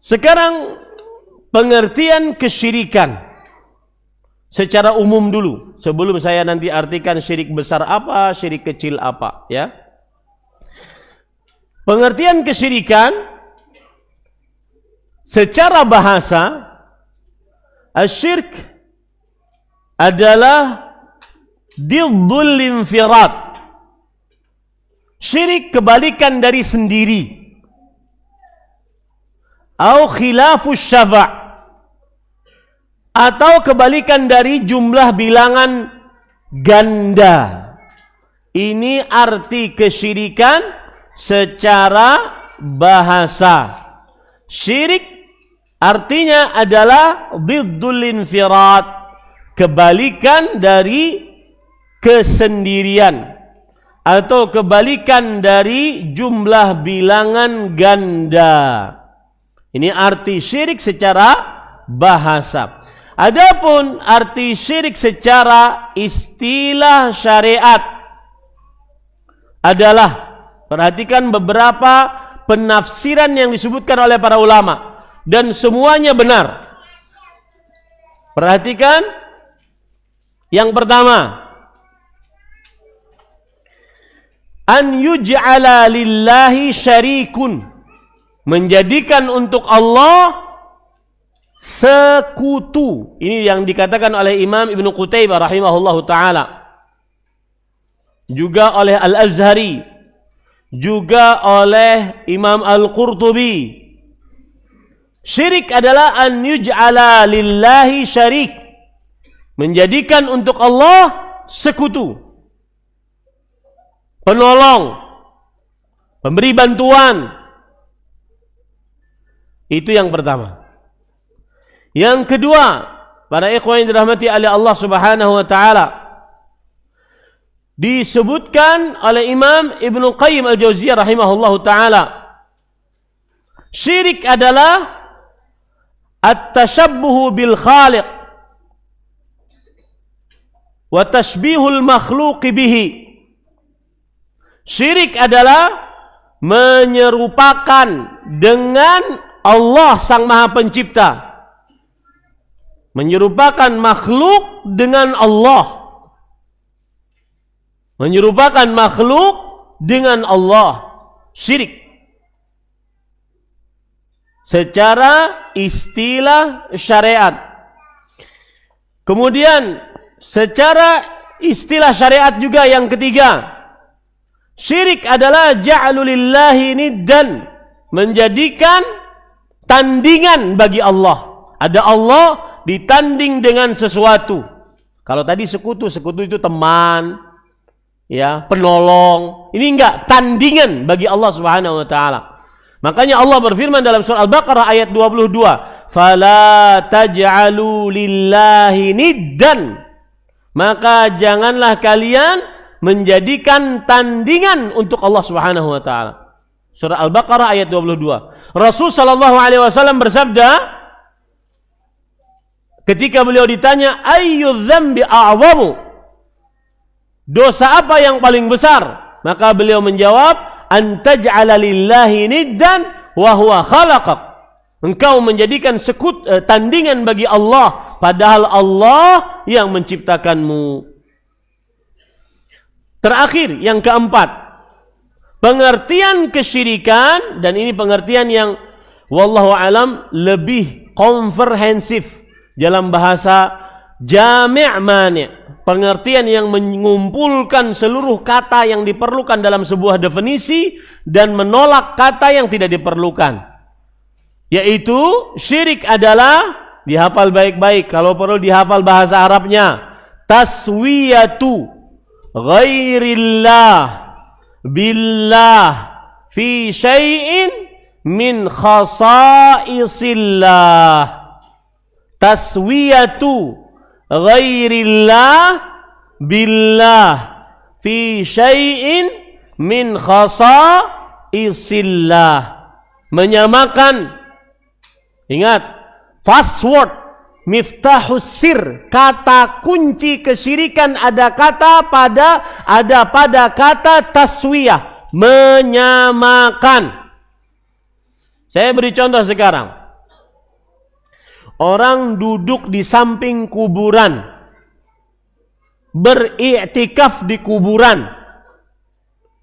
Sekarang pengertian kesyirikan secara umum dulu, sebelum saya nanti artikan syirik besar apa, syirik kecil apa, ya. Pengertian kesyirikan secara bahasa, asyirk adalah diddul infirad. Syirik kebalikan dari sendiri. Au khilafus syafa', atau kebalikan dari jumlah bilangan ganda. Ini arti kesyirikan secara bahasa. Syirik artinya adalah diddul infirad, kebalikan dari kesendirian, atau kebalikan dari jumlah bilangan ganda. Ini arti syirik secara bahasa. Adapun arti syirik secara istilah syariat adalah, perhatikan beberapa penafsiran yang disebutkan oleh para ulama, dan semuanya benar. Perhatikan yang pertama, an yuj'ala lillahi syarikun, menjadikan untuk Allah sekutu. Ini yang dikatakan oleh Imam Ibnu Qutaibah rahimahullahu ta'ala, juga oleh Al-Azhari, juga oleh Imam Al-Qurtubi. Syirik adalah an yuj'ala lillahi syarik, menjadikan untuk Allah sekutu, penolong, pemberi bantuan. Itu yang pertama. Yang kedua, para ikhwan yang dirahmati oleh Allah Subhanahu wa taala, disebutkan oleh Imam Ibnu Qayyim Al-Jauziyah rahimahullahu taala, syirik adalah at-tashabbuhu bil khaliq wa tashbihul makhluq bihi. Syirik adalah menyerupakan dengan Allah Sang Maha Pencipta, menyerupakan makhluk dengan Allah, menyerupakan makhluk dengan Allah. Syirik secara istilah syariat. Kemudian secara istilah syariat juga yang ketiga, syirik adalah ja'lulillahi niddan, menjadikan tandingan bagi Allah. Ada Allah ditanding dengan sesuatu. Kalau tadi sekutu, sekutu itu teman, ya, penolong. Ini enggak, tandingan bagi Allah Subhanahu wa taala. Makanya Allah berfirman dalam surah Al-Baqarah ayat 22, "Fala taj'alu lillahi niddan." Maka janganlah kalian menjadikan tandingan untuk Allah Subhanahu wa taala. Surah Al-Baqarah ayat 22. Rasul sallallahu alaihi wasallam bersabda ketika beliau ditanya, "Ayyu dzambi a'zamu?" Dosa apa yang paling besar? Maka beliau menjawab, "An taj'ala lillahi niddan wa huwa khalaqak." Engkau menjadikan tandingan bagi Allah, padahal Allah yang menciptakanmu. Terakhir, yang keempat, pengertian kesyirikan, dan ini pengertian yang wallahu alam lebih komprehensif dalam bahasa jami' mani', pengertian yang mengumpulkan seluruh kata yang diperlukan dalam sebuah definisi dan menolak kata yang tidak diperlukan. Yaitu syirik adalah, dihafal baik-baik, kalau perlu dihafal bahasa Arabnya, taswiyatu ghairillah billah fi syai'in min khasaisillah. Taswiyatu ghairillah billah fi syai'in min khasaisillah. Menyamakan, ingat, password miftahus sir, kata kunci kesyirikan ada pada kata taswiyah, menyamakan. Saya beri contoh sekarang. orang duduk di samping kuburan, beriktikaf di kuburan,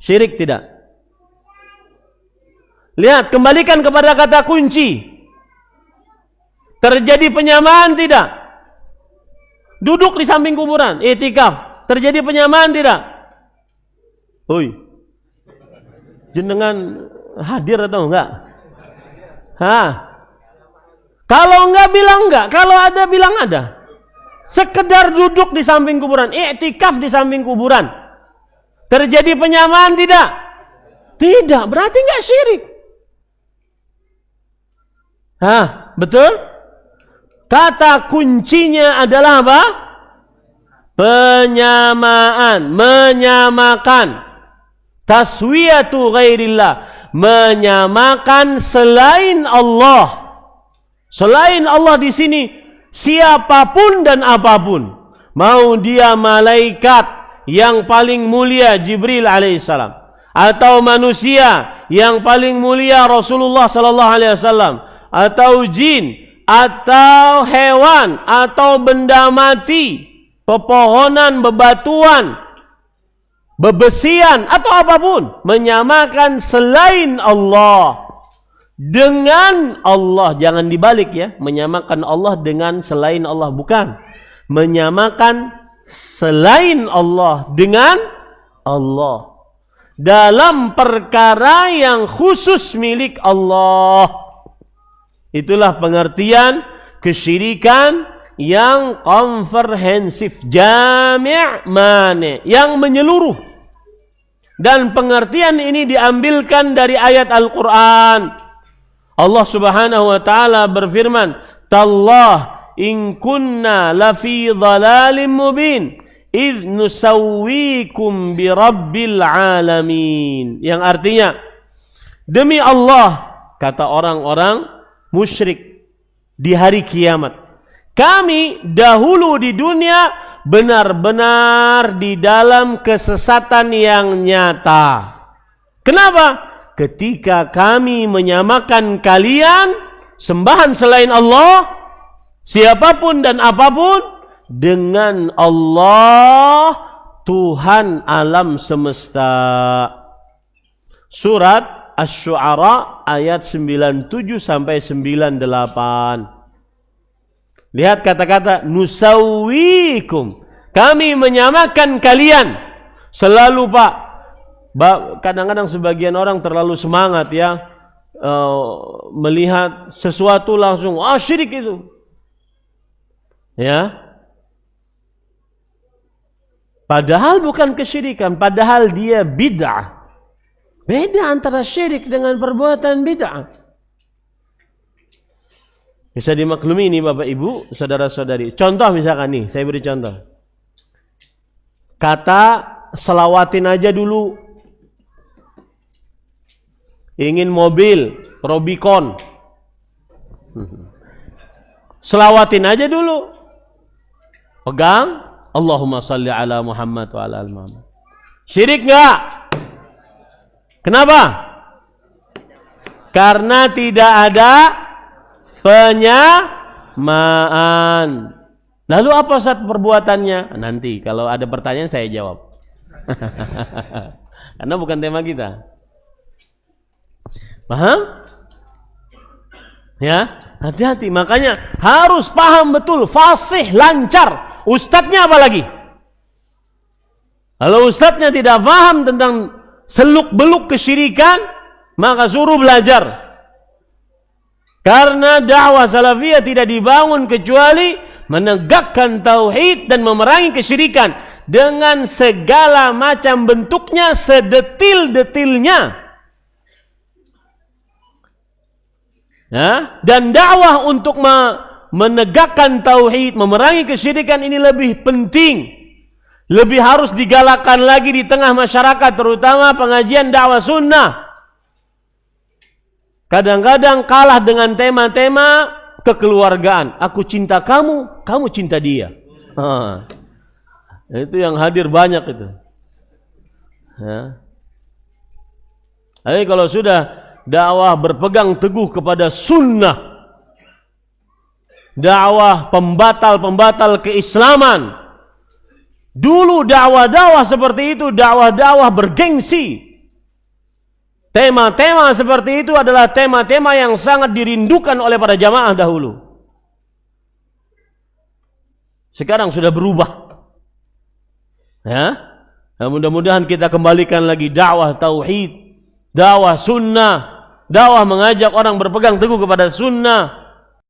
syirik tidak? Lihat, kembalikan kepada kata kunci. Terjadi penyamaan tidak? Duduk di samping kuburan, iktikaf, terjadi penyamaan tidak? Oi, jenengan hadir atau enggak? Kalau enggak bilang enggak, kalau ada bilang ada. Sekedar duduk di samping kuburan, iktikaf di samping kuburan, terjadi penyamaan tidak? Tidak, berarti enggak syirik. Betul? Kata kuncinya adalah apa? Penyamaan, menyamakan. Taswiyatu ghairillah, menyamakan selain Allah. Selain Allah di sini siapapun dan apapun. Mau dia malaikat yang paling mulia Jibril alaihissalam, atau manusia yang paling mulia Rasulullah sallallahu alaihi wasallam, atau jin, atau hewan, atau benda mati, pepohonan, bebatuan, bebesian, atau apapun, menyamakan selain Allah dengan Allah. Jangan dibalik ya, menyamakan Allah dengan selain Allah, bukan. Menyamakan selain Allah dengan Allah dalam perkara yang khusus milik Allah. Itulah pengertian kesyirikan yang komprehensif, jami' mani, yang menyeluruh. Dan pengertian ini diambilkan dari ayat Al-Quran. Allah Subhanahu wa taala berfirman, "Tallah in kunna lafi dhalalim mubin idh nusawwikum bi rabbil alamin." Yang artinya, demi Allah, kata orang-orang musyrik di hari kiamat, kami dahulu di dunia benar-benar di dalam kesesatan yang nyata. Kenapa? Ketika kami menyamakan kalian sembahan selain Allah, siapapun dan apapun, dengan Allah, Tuhan alam semesta. Surat Asy-Syu'ara ayat 97 sampai 98. Lihat kata-kata nusawwikum, kami menyamakan kalian. Selalu Pak, kadang-kadang sebagian orang terlalu semangat ya, melihat sesuatu langsung syirik itu. Ya. Padahal bukan kesyirikan, padahal dia bid'ah. Beda antara syirik dengan perbuatan bid'ah. Bisa dimaklumi ini Bapak Ibu, saudara-saudari. Contoh misalkan nih, saya beri contoh. Kata selawatin aja dulu. Ingin mobil Robicon, selawatin aja dulu. Pegang, Allahumma salli ala Muhammad wa ala al Muhammad. Syirik enggak? Kenapa? Karena tidak ada penyamaan. Lalu apa Ustaz perbuatannya? Nanti kalau ada pertanyaan saya jawab. Karena bukan tema kita. Paham? Ya, hati-hati. Makanya harus paham betul, fasih, lancar. Ustadznya apa lagi? Kalau ustadznya tidak paham tentang seluk-beluk kesyirikan, maka suruh belajar. Karena dakwah salafiyah tidak dibangun kecuali menegakkan tauhid dan memerangi kesyirikan dengan segala macam bentuknya, sedetil-detilnya. Ya? Dan dakwah untuk menegakkan tauhid, memerangi kesyirikan ini lebih penting. Lebih harus digalakkan lagi di tengah masyarakat, terutama pengajian dakwah sunnah. Kadang-kadang kalah dengan tema-tema kekeluargaan. Aku cinta kamu, kamu cinta dia. Itu yang hadir banyak itu. Ya. Tapi kalau sudah dakwah berpegang teguh kepada sunnah, dakwah pembatal-pembatal keislaman. Dulu dakwah-dakwah seperti itu, dakwah-dakwah bergengsi. Tema-tema seperti itu adalah tema-tema yang sangat dirindukan oleh para jamaah dahulu. Sekarang sudah berubah. Ya, nah, mudah-mudahan kita kembalikan lagi dakwah tauhid, dakwah sunnah, dakwah mengajak orang berpegang teguh kepada sunnah,